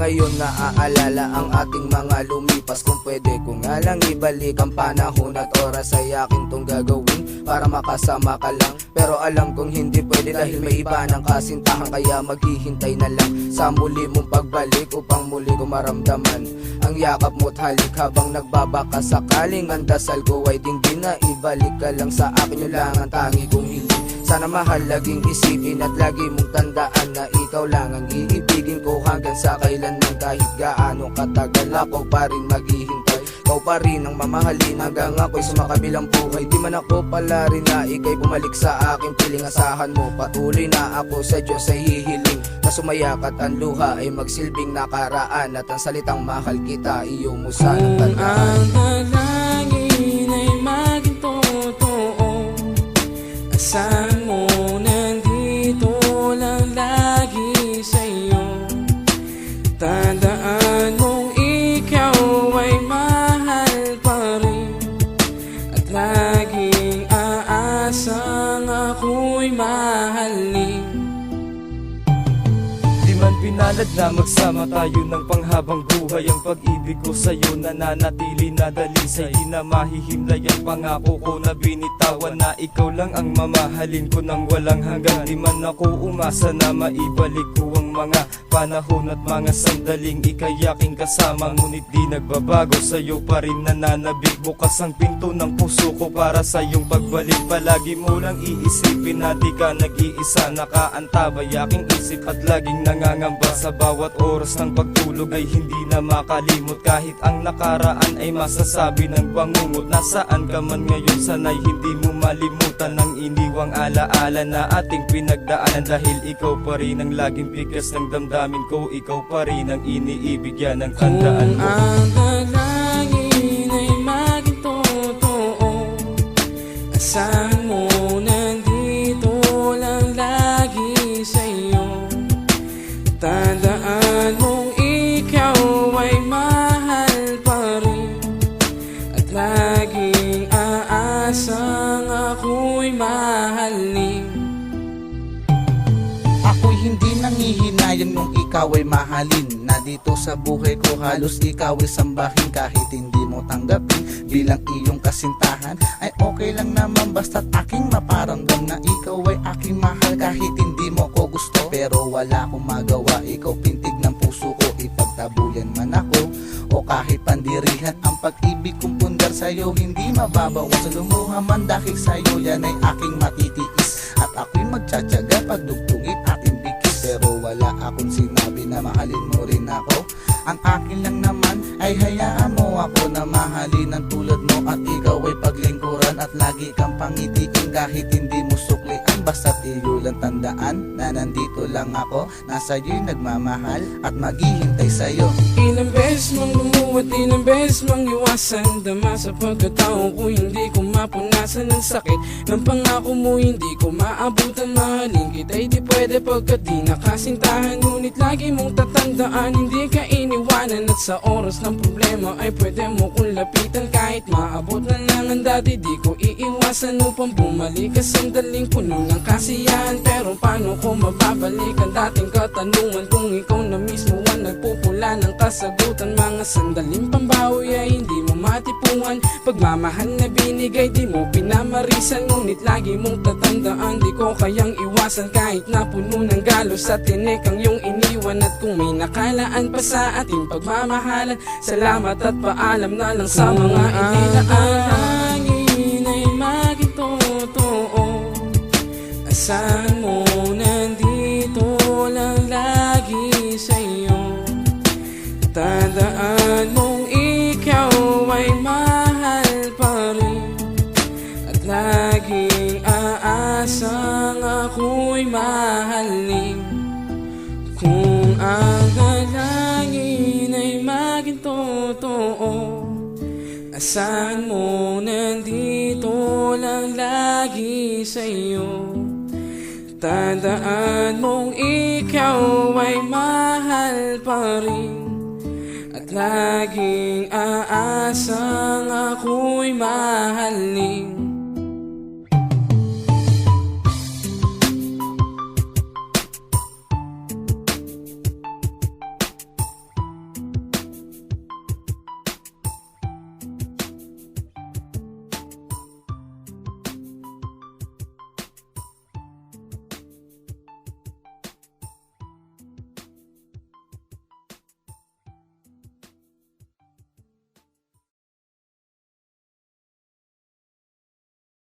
ngayon naaalala ang ating mga lumipas. Kung pwede ko nga lang ibalik ang panahon at oras, ay akin tong gagawin para makasama ka lang. Pero alam kong hindi pwede dahil may iba ng kasintahan, kaya maghihintay na lang sa muli mong pagbalik upang muli ko maramdaman ang yakap mo't halik. Habang nagbabaka sakaling ang dasal ko ay dinggin na ibalik ka lang sa akin, yun lang ang tangi kong hiling. Sana mahal laging isipin at lagi mong tandaan na ikaw lang ang iibigin ko hanggang sa kailanman. Kahit gaano katagal ako pa rin maghihintay, ikaw pa rin ang mamahalin hanggang ako'y sumakabilang buhay. Di man ako pala rin na ika'y bumalik sa aking piling. Asahan mo patuloy na ako sa Diyos ay hihiling na sumayak at ang luha ay magsilbing nakaraan, at ang salitang mahal kita iyo mo sanang tandaan. Kung ang dalangin ay maging totoo, asahan mo nandito lang lagi sa'yo. Tandaan mong ikaw ay mahal pa rin, at laging aasang ako'y mahalin. Di man pinalad na magsama tayo ng panghabang buhay, ang pag-ibig ko sa'yo nananatili na dalisay. Di na mahihimlay ang pangako ko na binitawan, na ikaw lang ang mamahalin ko ng walang hanggan. Di man ako umasa na maibalik ko ang mga panahon at mga sandaling ika'y aking kasama, ngunit di nagbabago, sa'yo pa rin nananabik. Bukas ang pinto ng puso ko para sa'yong pagbalik. Palagi mo lang iisipin na di ka nag-iisa, nakaantabay aking isip at laging nangangamba. Sa bawat oras ng pagtulog ay hindi na makalimot, kahit ang nakaraan ay masasabi ng bangungot. Nasaan ka man ngayon, sana'y hindi mo malimutan ang iniwang alaala na ating pinagdaanan. Dahil ikaw pa rin ang laging bigas ng damdamin ko, ikaw pa rin ang iniibigyan ng tandaan Kung ko. ang dalangin ay maging totoo, asahan mo nandito lang lagi sa'yo. Tandaan mong ikaw ay mahal pa rin, at laging aasang ako'y mahalin. Ako'y hindi nangihinayang nung ikaw ay mahalin, na dito sa buhay ko halos ikaw ay sambahin. Kahit hindi mo tanggapin bilang iyong kasintahan, ay okay lang naman basta't aking maparamdam na ikaw ay aking mahal. Kahit hindi mo ko gusto, pero wala akong magawa, ikaw pintig ng puso ko. Ipagtabuyan man ako o kahit pandirihan, ang pag-ibig kong pundar sa'yo hindi mababawas. Lumuha man dahil sa'yo, yan ay aking matitiis, at ako'y magtsatsaga pagdugtungin ating bigkis. Pero wala akong sinabi na mahalin mo rin ako. Ang akin lang naman ay hayaan mo ako na mahalin ng tulad mo, at ikaw ay paglingkuran at lagi kang pangitiin. Kahit hindi mo suklian, basta't iyo lang tandaan na nandito lang ako, na sa'yo'y nagmamahal at maghihintay sa'yo. Ilang beses mang lumuwat, ilang beses mang iwasan, dama sa pagkatao ko hindi ko mapunasan ang sakit ng pangako mo. Hindi ko maabutan, mahalin kita'y di pwede pagkat di nakasintahan. Ngunit lagi mong tatandaan, hindi ka iniwanan, at sa oras ng problema ay pwede mo kong lapitan. Kahit maabot na lang ang dati, di ko iiwasan upang bumalik ka sandaling puno ng kasiyahan. Pero paano ko mababalik ang dating katanungan kung ikaw na mismo ang nagpupula ng kasagutan? Mga sandaling pambawi ay hindi mo matipuan, pagmamahal na binigay di mo pinamarisan. Ngunit lagi mong tatandaan, di ko kayang iwasan, kahit na puno ng galos at tinik ang iyong iniwan. At kung may nakalaan pa sa ating pagmamahalan, salamat at paalam na lang sa mga inilaan. Hangin ay maging totoo, asahan mo nandito lang lagi sa'yo. Tandaan mong ikaw ay mahal pa rin, at laging aasang ako'y mahalin. Kung ang dalangin ay maging totoo, asahan mo nandito lang lagi sa'yo. Tandaan mong ikaw ay mahal pa rin, at laging aasang ako'y mahalin.